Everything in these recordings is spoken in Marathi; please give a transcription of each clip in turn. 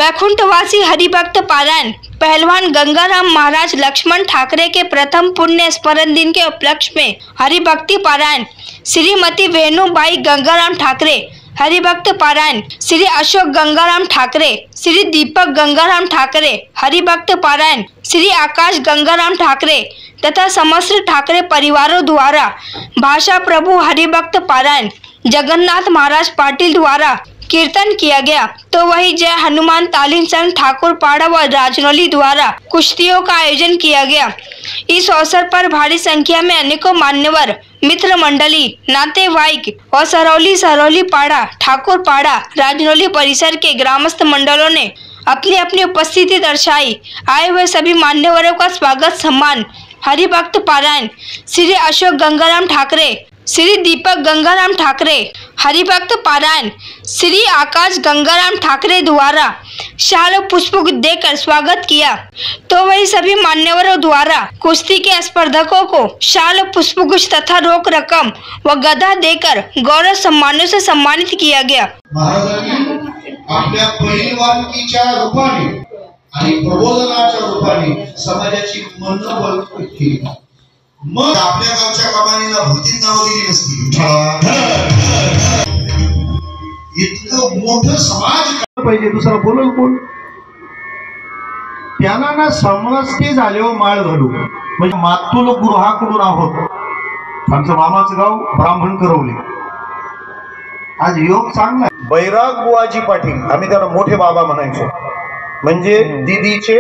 वैकुंठवासी हरिभक्त पारायण पहलवान गंगाराम महाराज लक्ष्मण ठाकरे के प्रथम पुण्य स्मरण दिन के उपलक्ष्य में हरिभक्ति पारायण श्रीमती वेणुबाई गंगाराम ठाकरे, हरिभक्त पारायण श्री अशोक गंगाराम ठाकरे, श्री दीपक गंगाराम ठाकरे, हरिभक्त पारायण श्री आकाश गंगाराम ठाकरे तथा समस्त ठाकरे परिवारों द्वारा भाषा प्रभु हरिभक्त पारायण जगन्नाथ महाराज पाटिल द्वारा कीर्तन किया गया। तो वही जय हनुमान तालीम संघ ठाकुर पाड़ा व राजनौली द्वारा कुश्तियों का आयोजन किया गया। इस अवसर पर भारी संख्या में अनेकों मान्यवर, मित्र मंडली, नातेवाईक और सरौली पाड़ा, ठाकुर पाड़ा, राजनौली परिसर के ग्रामस्थ मंडलों ने अपनी अपनी उपस्थिति दर्शाई। आए हुए सभी मान्यवरों का स्वागत सम्मान हरिभक्त पारायण श्री अशोक गंगाराम ठाकरे, श्री दीपक गंगाराम ठाकरे, हरिभक्त पारायण श्री आकाश गंगाराम ठाकरे द्वारा शाल पुष्प देकर स्वागत किया। तो वही सभी मान्यवरों द्वारा कुश्ती के स्पर्धकों को शाल पुष्पगुच्छ तथा रोक रकम व गदा देकर गौरव सम्मानों से सम्मानित किया गया। महाराजांनी आपल्या पहिलवानकीच्या रूपाने आणि प्रबोधनाच्या रूपाने समाजाची मनोबल केली। मग आपल्या गावच्या कमानीला भूतीत नाव दिली नसती। इतकं मोठं समाज पाहिजे, दुसरा बोलल कोण? त्यांना ना समजते झाल्यावर माळ घालू म्हणजे मातुल गृहाकडून आहोत। आमचं मामाचं गाव ब्राह्मण करवले। आज योग चांगला आहे। बैराग बुवाजी पाटील, आम्ही त्याला मोठे बाबा म्हणायचो, म्हणजे दीदीचे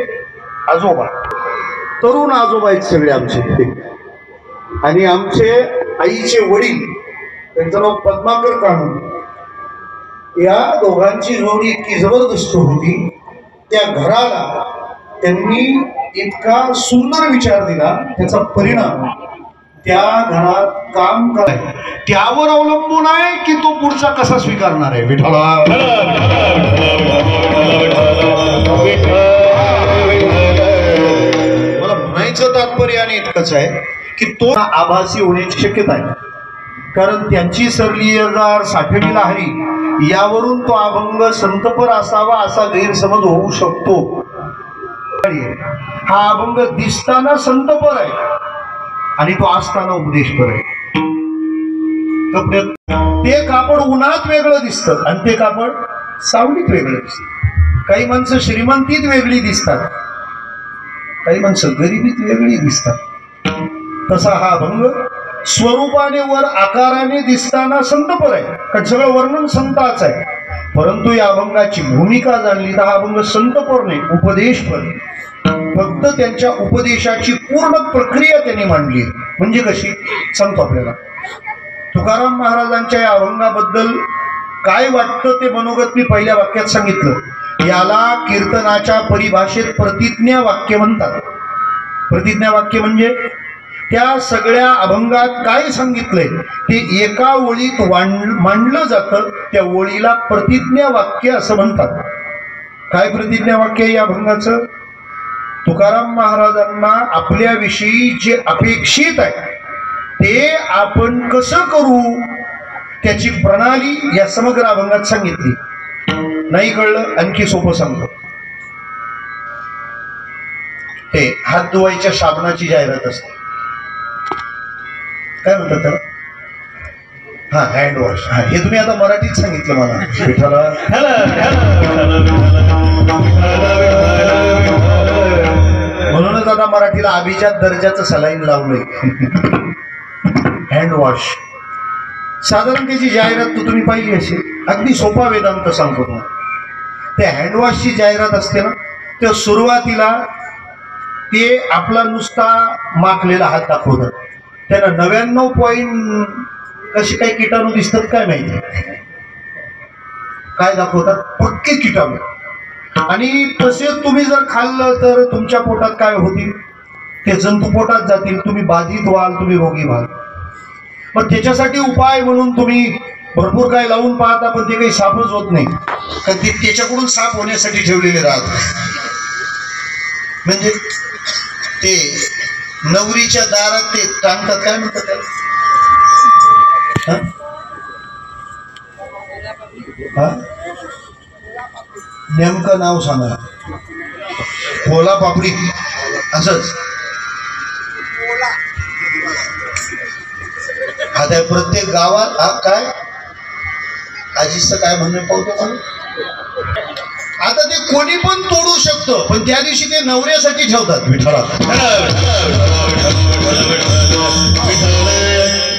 आजोबा, तरुण आजोबा आहेत सगळे आमचे। आणि आमचे आईचे वडील, त्यांचं नाव पद्माकर कानू। या दोघांची जोडी इतकी जबरदस्त होती, त्या घराला त्यांनी इतका सुंदर विचार दिला, त्याचा परिणाम त्या घरात काम कराय त्यावर अवलंबून आहे की तो पुढचा कसा स्वीकारणार आहे। विठ्ठला मला म्हणायचं तात्पर्य आणि इतकंच आहे की तो आभासी होण्याची शक्यता आहे, कारण त्यांची सरली साठवणीला हरी यावरून तो अभंग संतपर असावा असा गैरसमज होऊ शकतो। हा अभंग दिसताना संतपर आहे आणि तो असताना उपदेशपर आहे। ते कापड उन्हात वेगळं दिसतं आणि ते कापड सावलीत वेगळं दिसतं। काही माणसं श्रीमंतीत वेगळी दिसतात, काही माणसं गरिबीत वेगळी दिसतात। तसा हा अभंग स्वरूपाने वर आकाराने दिसताना संतपर आहे, कारण सगळं वर्णन संताच आहे। परंतु या अभंगाची भूमिका जाणली तर हा अभंग संतपर नाही, उपदेशपर। फक्त त्यांच्या उपदेशाची पूर्ण प्रक्रिया त्यांनी मांडली। म्हणजे कशी सांगतो आपल्याला। तुकाराम महाराजांच्या या अभंगाबद्दल काय वाटतं ते मनोगत मी पहिल्या वाक्यात सांगितलं। याला कीर्तनाच्या परिभाषेत प्रतिज्ञा वाक्य म्हणतात। प्रतिज्ञा वाक्य म्हणजे त्या सगळ्या अभंगात काय सांगितलंय ते एका ओळीत मांडलं जातं, त्या ओळीला प्रतिज्ञा वाक्य असं म्हणतात। काय प्रतिज्ञा वाक्य या अभंगाचं? तुकाराम महाराजांना आपल्याविषयी जे अपेक्षित आहे ते आपण कसं करू त्याची प्रणाली या समग्र अभंगात सांगितली। नाही कळलं आणखी सोपं सांगतो। ते हात धुवायच्या साबणाची जाहिरात असते, काय म्हणतात त्याला? हा, हँड वॉश। हा, हे तुम्ही आता मराठीत सांगितलं मला। विठ्ठला म्हणूनच आता मराठीला अभिजात दर्जाचं सलाईन लावलंय, हँड वॉश। साधारण त्याची जाहिरात तुम्ही पाहिली असेल, अगदी सोपा वेदांत सांगतो तुम्हाला। त्या हँडवॉशची जाहिरात असते ना, त्या सुरुवातीला ते आपला नुसता माखलेला हात दाखवतात, त्यांना 99 पॉइंट कसे काही किटाणू दिसतात काय माहिती, काय दाखवतात? पक्के किटाणू। आणि तसे तुम्ही जर खाल्लं तर तुमच्या पोटात काय होतील? ते जंतू पोटात जातील, तुम्ही बाधित व्हाल, तुम्ही रोगी व्हाल। मग त्याच्यासाठी उपाय म्हणून तुम्ही भरपूर काय लावून पाहता, पण ते काही साफच होत नाही, कारण ते त्याच्याकडून साफ होण्यासाठी ठेवलेले राहतात। म्हणजे ते नवरीच्या दारात ते टांगतात, काय म्हणतात त्याला? नेमकं नाव सांगा. कोला पापडी असंच. आता प्रत्येक गावात काय आजीचं काय म्हणणं पाहतो का. आता ते कोणी पण तोडू शकतं, पण त्या दिवशी ते नवऱ्यासाठी ठेवतात विठ्ठला.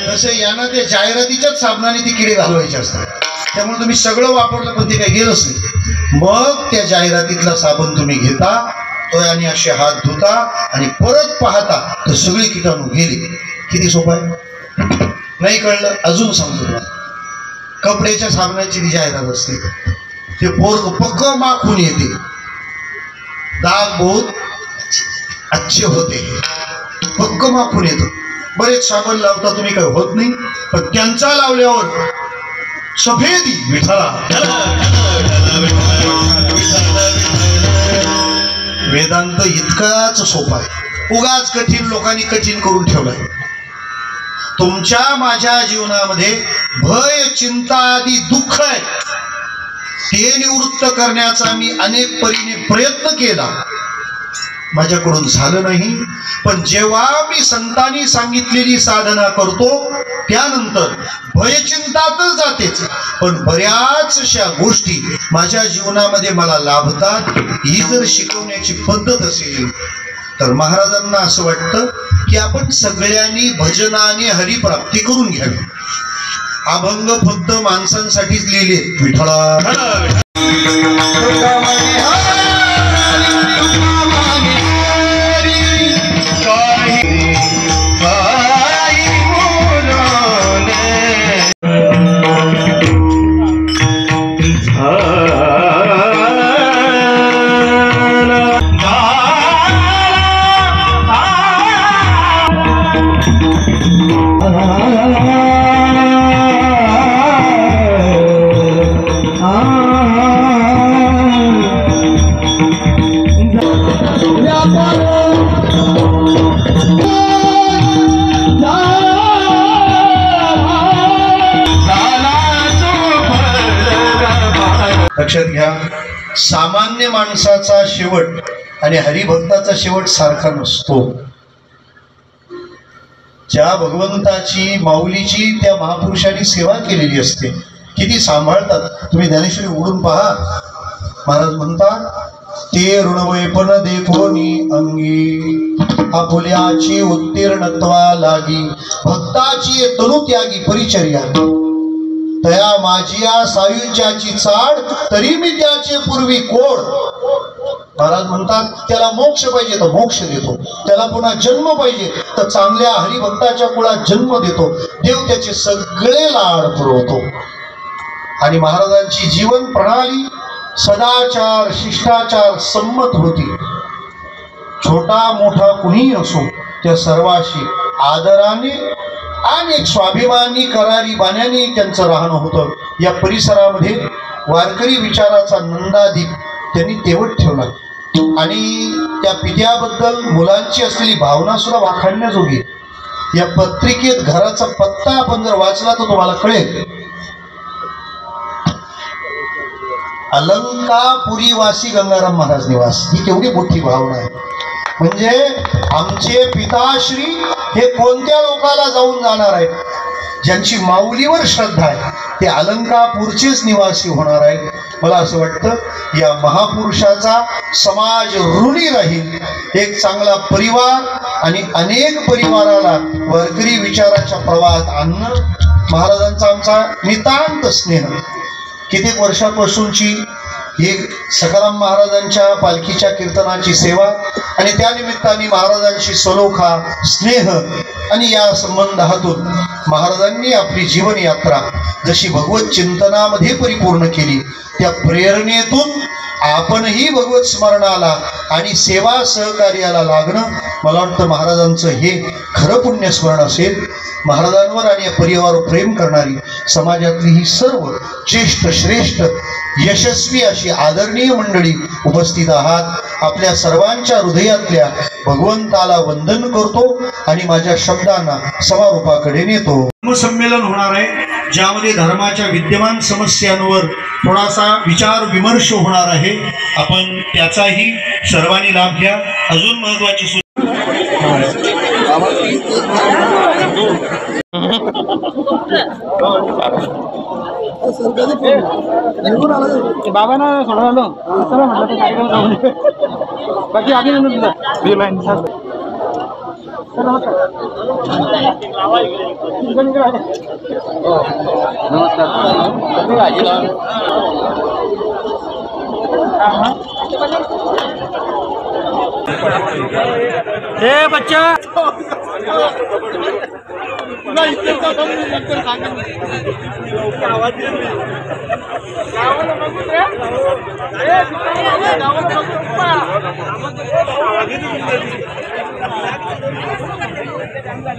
तसं यांना ते जाहिरातीच्याच साबणाने ती किडे घालवायचे असतात. त्यामुळे तुम्ही सगळं वापरलं पण ते काही गेलंच नाही. मग त्या जाहिरातीतला साबण तुम्ही घेता, तो आणि असे हात धुता आणि परत पाहता तर सगळी किटाणू गेली. किती सोपं आहे. नाही कळलं अजून सांगतो तुला. कपड्याच्या साबणाची ती जाहिरात असते. ते पोरग पक्क माखून येते, दाग बहुत अच्छे होते, पक्क माखून येतो. बरेच साबण लावता तुम्ही, काय होत नाही. पण त्यांचा लावल्यावर सफेदी विठ्ठला. वेदांत इतकाच सोपा आहे. उगाच कठीण लोकांनी कठीण करून ठेवलाय. तुमच्या माझ्या जीवनामध्ये भय चिंता आदी दुःख आहे, ते निवृत्त करण्याचा मी अनेक परीने प्रयत्न केला, माझ्याकडून झालं नाही. पण जेव्हा मी संतांनी सांगितलेली साधना करतो त्यानंतर भयचिंतातच जातेच, पण बऱ्याचशा गोष्टी माझ्या जीवनामध्ये मला लाभतात. ही जर शिकवण्याची पद्धत असेल तर महाराजांना असं वाटतं की आपण सगळ्यांनी भजनाने हरिप्राप्ती करून घ्यावी. अभंग फक्त माणसांसाठीच लिहिले विठ्ठला. लक्षात घ्या, सामान्य माणसाचा शेवट आणि हरिभक्ताचा शेवट सारखा नसतो. ज्या भगवंताची माऊलीची त्या महापुरुषांनी सेवा केलेली असते, किती सांभाळतात. तुम्ही ज्ञानेश्वरी उघडून पहा. महाराज म्हणतात, ते ऋणवैपन देखोनी अंगी आपुल्याची उत्तीर्णत्वा लागी भक्ताची तनुत्यागी परिचर्या तया माझिया सायुज्याची चाड तरी मी त्याचे पूर्वी कोड. महाराज म्हणतात, त्याला मोक्ष पाहिजे तर मोक्ष देतो, त्याला पुन्हा जन्म पाहिजे तर चांगल्या हरिभक्ताच्या कुळात जन्म देतो. देव त्याचे सगळे लाड पुरवतो. आणि महाराजांची जीवन प्रणाली सदाचार शिष्टाचार संमत होती. छोटा मोठा कुणी असो त्या सर्वाशी आदराने आणि एक स्वाभिमानी करारी बाण्याने त्यांचं राहणं होतं. या परिसरामध्ये वारकरी विचाराचा नंदादीप त्यांनी तेवढ ठेवला. आणि त्या पित्याबद्दल मुलांची असलेली भावना सुद्धा वाखाणण्याजोगी. या पत्रिकेत घराचा पत्ता आपण जर वाचला तर तुम्हाला कळेल. अलंकापुरीवासी गंगाराम महाराज निवास, ही केवढी मोठी भावना आहे. म्हणजे आमचे पिताश्री हे कोणत्या लोकाला जाऊन जाणार आहेत, ज्यांची माऊलीवर श्रद्धा आहे, ते अलंकापूरचेच निवासी होणार आहेत. मला असं वाटतं या महापुरुषाचा समाज ऋणी राहील. एक चांगला परिवार आणि अनेक परिवाराला वारकरी विचाराच्या प्रवाहात आणणं महाराजांचा आमचा नितांत स्नेह. कित्येक वर्षापासूनची ही सखाराम महाराजांच्या पालखीच्या कीर्तनाची सेवा आणि त्यानिमित्ताने महाराजांची सलोखा स्नेह आणि या संबंधातून महाराजांनी आपली जीवन यात्रा जशी भगवत चिंतनामध्ये परिपूर्ण केली, त्या प्रेरणेतून आपणही भगवत स्मरणाला आणि सेवा सहकार्याला लागणं मला वाटतं महाराजांचं हे खरं पुण्यस्मरण असेल. महाराजांवर आणि या परिवारावर प्रेम करणारी समाजातली ही सर्व ज्येष्ठ श्रेष्ठ यशस्वी अशी आदरणीय मंडळी उपस्थित आहात. आपल्या सर्वांच्या हृदयातल्या भगवंताला वंदन करतो आणि माझ्या शब्दांना समारोपाकडे नेतो. संमेलन होणार आहे. ज्यामध्ये धर्माच्या विद्यमान समस्यांवर थोडासा विचार विमर्श होणार आहे. आपण त्याचाही सर्वांनी लाभ घ्या. अजून महत्वाची बाबांना सोडवलं चला म्हटलं तर कार्यक्रम जाऊ बाकी आधी नमस्कार हे बच्चा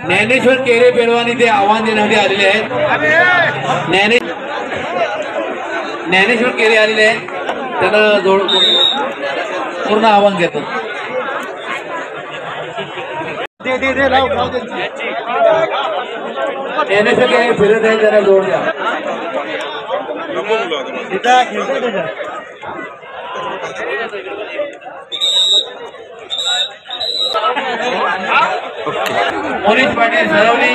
ज्ञानेश्वर केरे पेलवान इथे आव्हान देण्यासाठी आलेले आहेत. ज्ञानेश्वर केरे आलेले आहेत. त्यांना जोड पूर्ण आव्हान देतो. ज्ञानेश्वर केरे फिरत आहे, त्यांना जोड द्या. मनीष पाटील सरवली,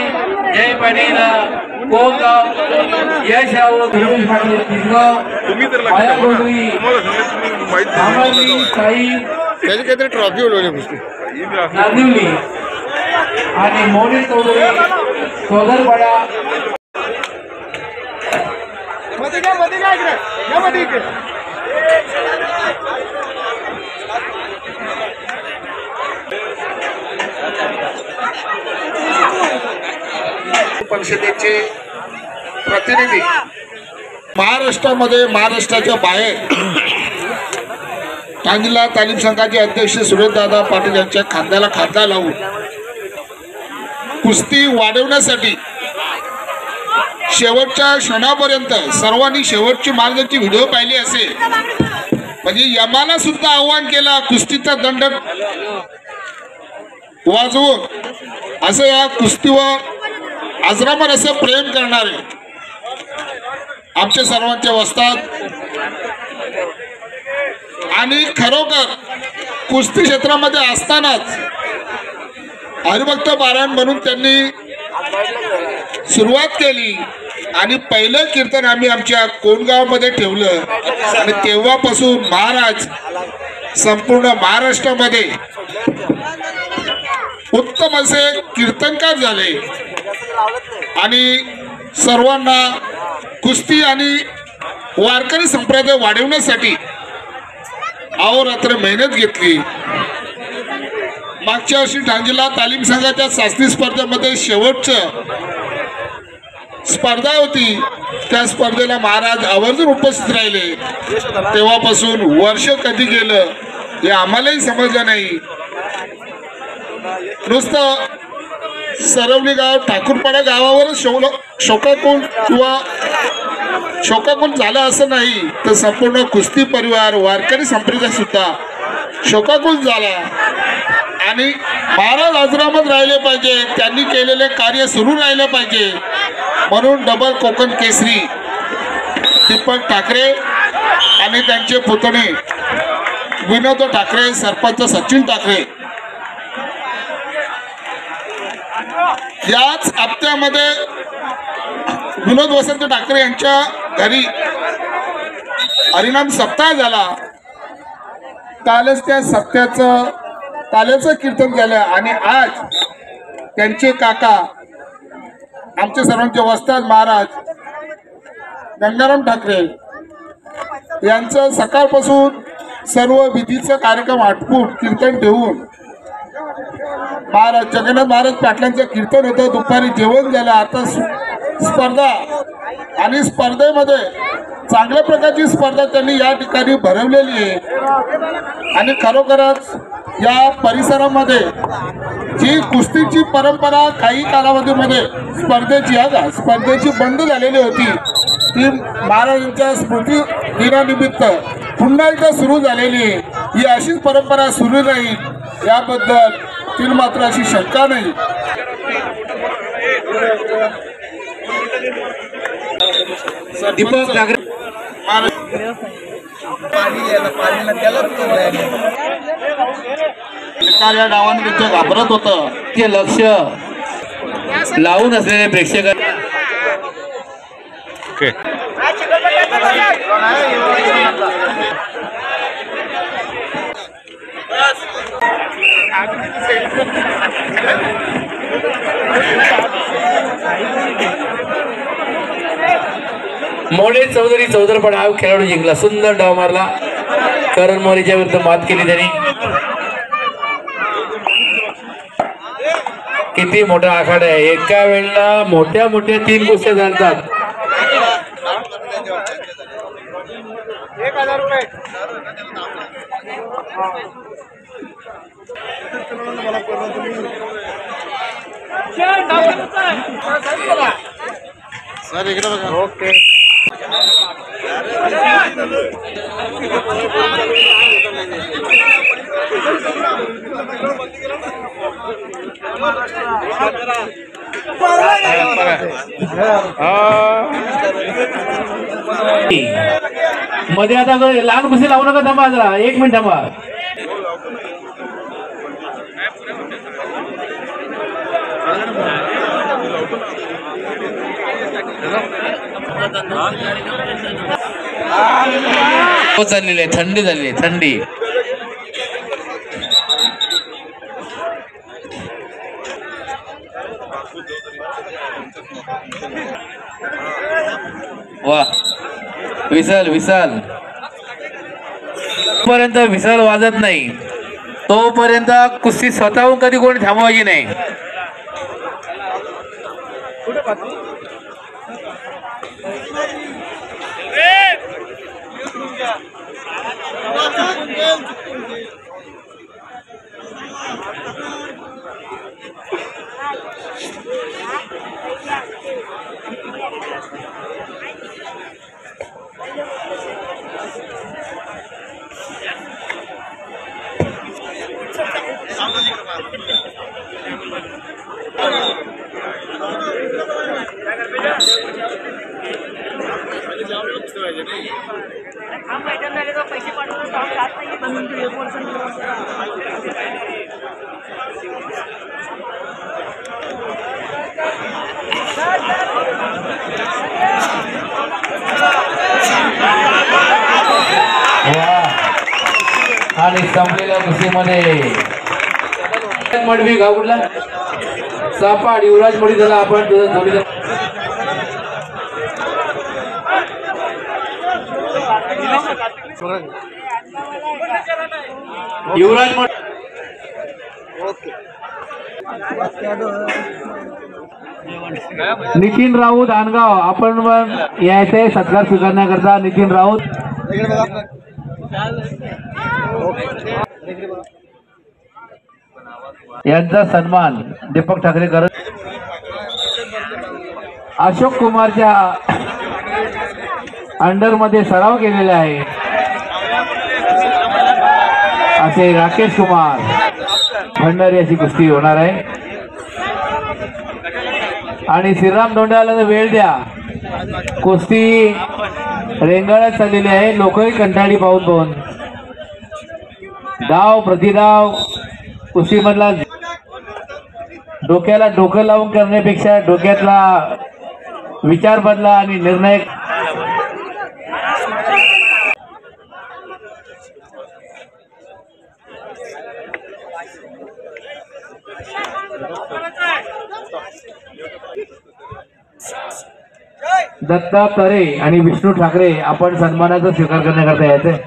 जय पाटील कोगाव, यश राऊत, रमेश पाटील किसगाव, माया गोंधळी, साई काहीतरी ट्रॉफी उडवली पुष्टी नांदिवली आणि मोनिश चौधरी सोगरपाडा. परिषदेचे प्रतिनिधी महाराष्ट्रामध्ये महाराष्ट्राच्या बाहेर जिल्हा तालीम संघाचे अध्यक्ष सुरेशदादा पाटील यांच्या खांद्याला खांदा लावून कुस्ती वाढवण्यासाठी शेवटच्या क्षणापर्यंत सर्वांनी शेवटची मार्गाची व्हिडिओ पाहिली असेल. म्हणजे यमाला सुद्धा आव्हान केला कुस्तीचा दंड वाजवून असं या कुस्तीवर आजरामर असं प्रेम करणारे आमच्या सर्वांच्या वस्तात आणि खरोखर कुस्ती क्षेत्रामध्ये असतानाच हरिभक्त पारायण म्हणून त्यांनी सुरुवात केली आणि पहिलं कीर्तन आम्ही आमच्या कोंडगावमध्ये ठेवलं आणि तेव्हापासून महाराज संपूर्ण महाराष्ट्रामध्ये उत्तम असे कीर्तनकार झाले आणि सर्वांना कुस्ती आणि वारकरी संप्रदाय वाढवण्यासाठी अहोरात्र मेहनत घेतली. मागच्या वर्षी जिल्हा तालीम संघाच्या शास्त्रीय स्पर्धेमध्ये शेवटचं स्पर्धा होती. त्या स्पर्धेला महाराज आवर्जून उपस्थित राहिले. तेव्हापासून वर्ष कधी गेलं हे आम्हालाही समजलं नाही. नुसतं सरवली गाव ठाकूरपाडा गावावरच शोकाकुल किंवा शोकाकुल झाला असं नाही तर संपूर्ण कुस्ती परिवार वारकरी संप्रदाय सुद्धा शोकाकुल झाला आणि महाराज आजरामत राहिले पाहिजे. त्यांनी केलेले कार्य सुरू राहिलं पाहिजे म्हणून डबल कोकण केसरी दीपक ठाकरे आणि त्यांचे पुतणे विनोद ठाकरे, सरपंच सचिन ठाकरे याच हप्त्यामध्ये विनोद वसंत ठाकरे यांच्या घरी हरिनाम सप्ताह झाला. कालच त्या ताल्याचं कीर्तन झालं आणि आज त्यांचे काका आमच्या सर्वांचे वस्ताद महाराज गंगाराम ठाकरे यांचं सकाळपासून सर्व विधीचा कार्यक्रम आटपून कीर्तन ठेवून महाराज जगन्नाथ महाराज पाटलांचं कीर्तन होतं. दुपारी जेवण झालं. आता स्पर्धा आणि स्पर्धेमध्ये चांगल्या प्रकारची स्पर्धा त्यांनी या ठिकाणी भरवलेली आहे आणि खरोखरच या परिसरामध्ये जी कुस्तीची परंपरा काही कालावधीमध्ये स्पर्धेची बंद झालेली होती ती महाराजांच्या स्मृती दिनानिमित्त पुन्हा एकदा सुरू झालेली आहे. ही अशीच परंपरा सुरू राहील याबद्दल तील मात्र अशी शंका नाही. दीपक ठाकरे या डावाने तिथे घाबरत होतं. ते लक्ष लावून असलेले प्रेक्षक मोडे चौधरी चौधरपड हा खेळाडू जिंकला. सुंदर डाव मारला. करण मोरेच्या विरुद्ध मात केली त्यांनी. किती मोठा आखाडा आहे. एका वेळेला मोठ्या मोठ्या 3 कुस्त्या चालतात. सर इकडे बघा. ओके. मध्ये आता लहान कुस्ती लावू नका. थांबा जरा 1 मिनिट थांबा. चाललेली आहे. थंडी झालेली आहे. थंडी वा. विसल विसल पर्यंत विसल वाजत नाही तोपर्यंत कुस्ती स्वतःहून कधी कोणी थांबवायची नाही. आणि संपलेल्या कुस्तीमध्ये मडवी गाव कुठला सापाड युवराज मडी झाला. आपण जोडीदार युवराज मड नितीन राऊत आनगाव. आपण यायचंय सत्कार स्वीकारण्याकरता. नितीन राऊत यांचा सन्मान दीपक ठाकरे करत. अशोक कुमारच्या अंडर मध्ये सराव केलेला आहे असे राकेश कुमार भंडारी अशी कुस्ती होणार आहे. आणि श्रीराम धोंड्याला वेळ द्या. कुस्ती रेंगाळत चाललेली आहे. लोकही कंटाळी पाहून पाहून डाव प्रतिडाव कुस्तीमधला डोक्याला डोकं लावून करण्यापेक्षा डोक्यातला विचार बदला आणि निर्णय दत्ता तरे आणि विष्णू ठाकरे आपण सन्मानाचा स्वीकार करण्याकरता यायचंय.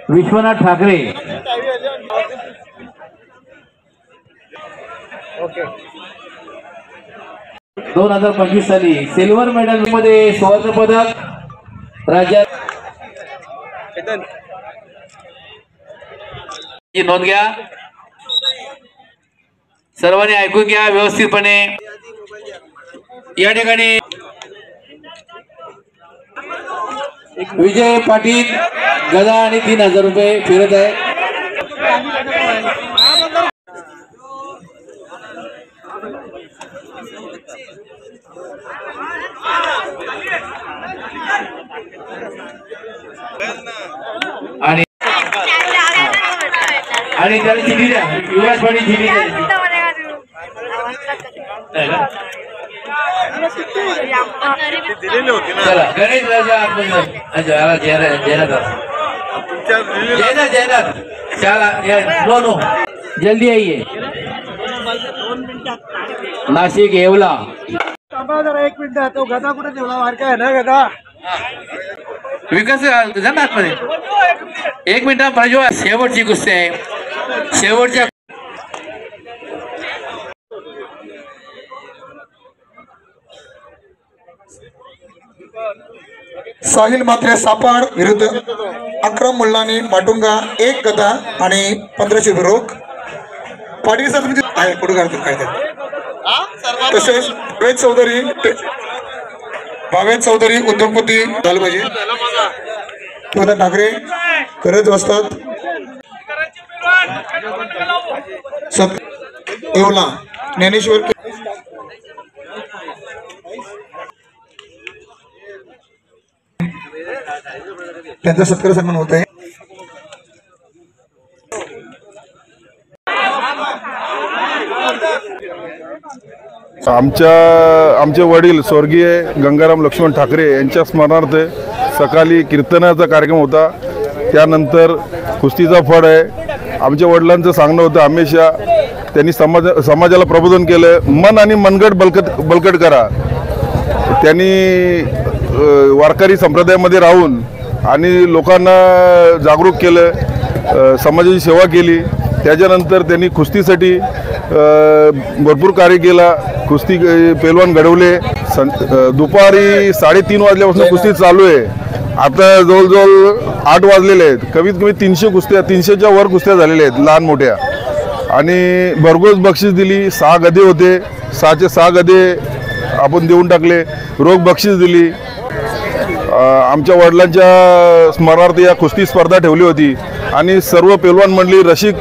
विश्वनाथ ठाकरे 2025 साली सिल्वर मेडल मध्ये सुवर्ण पदक राज्यात नोंद घ्या. सर्वांनी ऐकून घ्या व्यवस्थितपणे. या ठिकाणी विजय पाटील गदा आणि 3000 रुपये फिरत आहे. आणि आणि त्याला चिठी द्या, युवराज पाणी चिठी द्या. चला गणेश राजा जयनाथ चला नो जल्दी आइए. नाशिक येवला. एक मिनिट, तो गदा कुठे ठेवला? मार्का आहे ना गदा. विकास जा ना आतमध्ये. एक मिनिट प्रज्वल, शेवटची कुस्ती आहे. शेवटच्या साहिल मात्रे सापाड विरुद्ध अक्रम मुल्लानी माटुंगा, 1 गदा आणि 1500 रोख. पाटील सर तुम्ही आहे पुढे करतात काय ते. तसेच भावेश चौधरी उद्योगपती झालं पाहिजे. दादा ठाकरे करत असतात. येवला ज्ञानेश्वर त्यांचा सत्कार सन्मान होत आहे. आमचे वडील स्वर्गीय गंगाराम लक्ष्मण ठाकरे यांच्या स्मरणार्थ सकाळी कीर्तनाचा कार्यक्रम होता. त्यानंतर कुस्तीचा फळ आहे. आमच्या वडिलांचं सांगणं होतं हमेशा त्यांनी समाजाला प्रबोधन केलं, मन आणि मनगट बलकट करा. त्यांनी वारकरी संप्रदायामध्ये राहून आणि लोकांना जागरूक केलं, समाजाची सेवा केली. त्याच्यानंतर त्यांनी कुस्तीसाठी भरपूर कार्य केला. कुस्ती पैलवान घडवले. दुपारी 3:30 वाजल्यापासून कुस्ती चालू आहे. आता जवळजवळ 8 वाजलेले आहेत. कमीत कमी 300च्या वर कुस्त्या झालेल्या आहेत, लहान मोठ्या. आणि भरघोस बक्षीस दिली. 6 गदे होते, 6चे 6 गदे आपण देऊन टाकले. रोख बक्षीस दिली. आमच्या वडिलांच्या स्मरणार्थ या कुस्ती स्पर्धा ठेवली होती आणि सर्व पैलवान मंडळी रसिक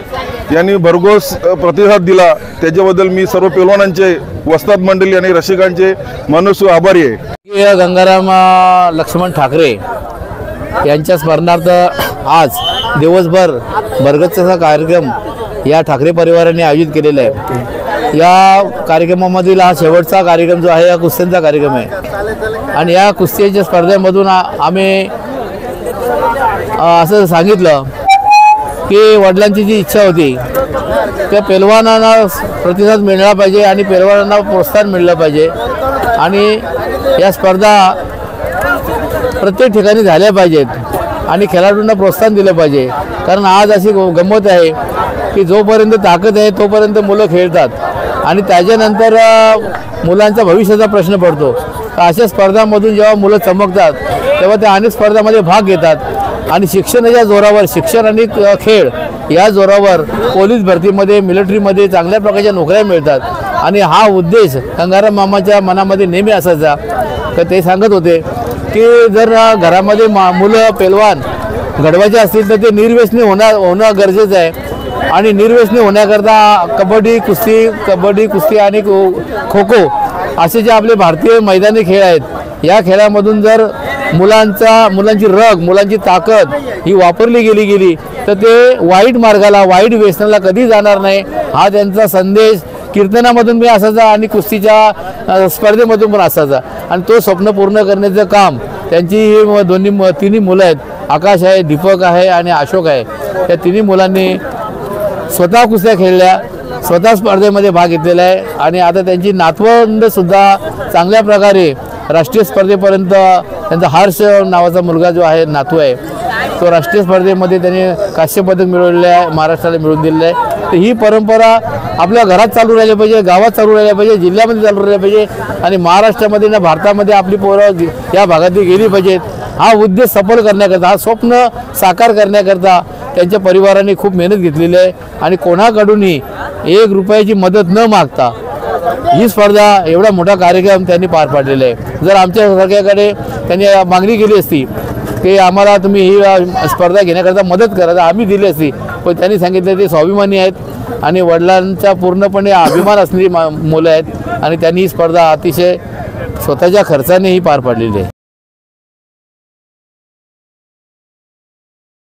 यांनी भरघोस प्रतिसाद दिला. त्याच्याबद्दल मी सर्व पैलवानांचे, वस्ताद मंडळी आणि रसिकांचे मनस्वी आभारी आहे. गंगाराम लक्ष्मण ठाकरे यांच्या स्मरणार्थ आज दिवसभर भरगच्च कार्यक्रम या ठाकरे परिवाराने आयोजित केलेला आहे. या कार्यक्रमामधील हा शेवटचा कार्यक्रम जो आहे, हा कुस्त्यांचा कार्यक्रम आहे. आणि या कुस्तीच्या स्पर्धेमधून आम्ही असं सांगितलं की वडिलांची जी इच्छा होती त्या पैलवानांना प्रतिसाद मिळाला पाहिजे आणि पैलवानांना प्रोत्साहन मिळलं पाहिजे. आणि या स्पर्धा प्रत्येक ठिकाणी झाल्या पाहिजेत आणि खेळाडूंना प्रोत्साहन दिलं पाहिजे. कारण आज अशी गंमत आहे की जोपर्यंत ताकद आहे तोपर्यंत मुलं खेळतात आणि त्याच्यानंतर मुलांचा भविष्याचा प्रश्न पडतो. तर अशा स्पर्धांमधून जेव्हा मुलं चमकतात तेव्हा ते अनेक स्पर्धांमध्ये भाग घेतात. आणि शिक्षणाच्या जोरावर, शिक्षण आणि खेळ या जोरावर पोलीस भरतीमध्ये, मिलिटरीमध्ये चांगल्या प्रकारच्या नोकऱ्या मिळतात. आणि हा उद्देश गंगाराम मामाच्या मनामध्ये नेहमी असायचा. तर ते सांगत होते की जर घरामध्ये मुलं पैलवान घडवायचे असतील तर ते निर्व्यसनी होणं गरजेचं आहे. आणि निर्व्यसनी होण्याकरता कबड्डी कुस्ती आणि खो खो असे जे आपले भारतीय मैदानी खेळ आहेत, या खेळामधून जर मुलांची रग, मुलांची ताकद ही वापरली गेली तर ते वाईट मार्गाला, वाईट व्यसनाला कधी जाणार नाही. हा त्यांचा संदेश कीर्तनामधून मी असायचा आणि कुस्तीच्या स्पर्धेमधून पण असायचा. आणि तो स्वप्न पूर्ण करण्याचं काम त्यांची तिन्ही मुलं आहेत, आकाश आहे, दीपक आहे आणि अशोक आहे. या तिन्ही मुलांनी स्वतः कुस्त्या खेळल्या, स्वतः स्पर्धेमध्ये भाग घेतलेला आहे. आणि आता त्यांची नातवंडसुद्धा चांगल्या प्रकारे राष्ट्रीय स्पर्धेपर्यंत, त्यांचा हर्ष नावाचा मुलगा जो आहे, नातू आहे, तो राष्ट्रीय स्पर्धेमध्ये त्यांनी कांस्य पदक मिळवलेलं आहे, महाराष्ट्राला मिळवून दिलेलं आहे. तर ही परंपरा आपल्या घरात चालू राहिली पाहिजे, गावात चालू राहिली पाहिजे, जिल्ह्यामध्ये चालू राहिली पाहिजे आणि महाराष्ट्रामध्ये ना भारतामध्ये आपली पोरं या भागातली गेली पाहिजेत. हा उद्देश सफल करण्याकरता, हा स्वप्न साकार करण्याकरता त्यांच्या परिवाराने खूप मेहनत घेतलेली आहे. आणि कोणाकडूनही 1 रुपयाची मदत न मागता ही स्पर्धा, एवढा मोठा कार्यक्रम त्यांनी पार पाडलेला आहे. जर आमच्या सरकारकडे त्यांनी मागणी केली असती की आम्हाला तुम्ही ही स्पर्धा घेण्याकरता मदत करा, तर आम्ही दिली असती. पण त्यांनी सांगितलं ते स्वाभिमानी आहेत आणि वडिलांचा पूर्णपणे अभिमान असणारी मुलं आहेत आणि त्यांनी ही स्पर्धा अतिशय स्वतःच्या खर्चाने ही पार पाडलेली आहे.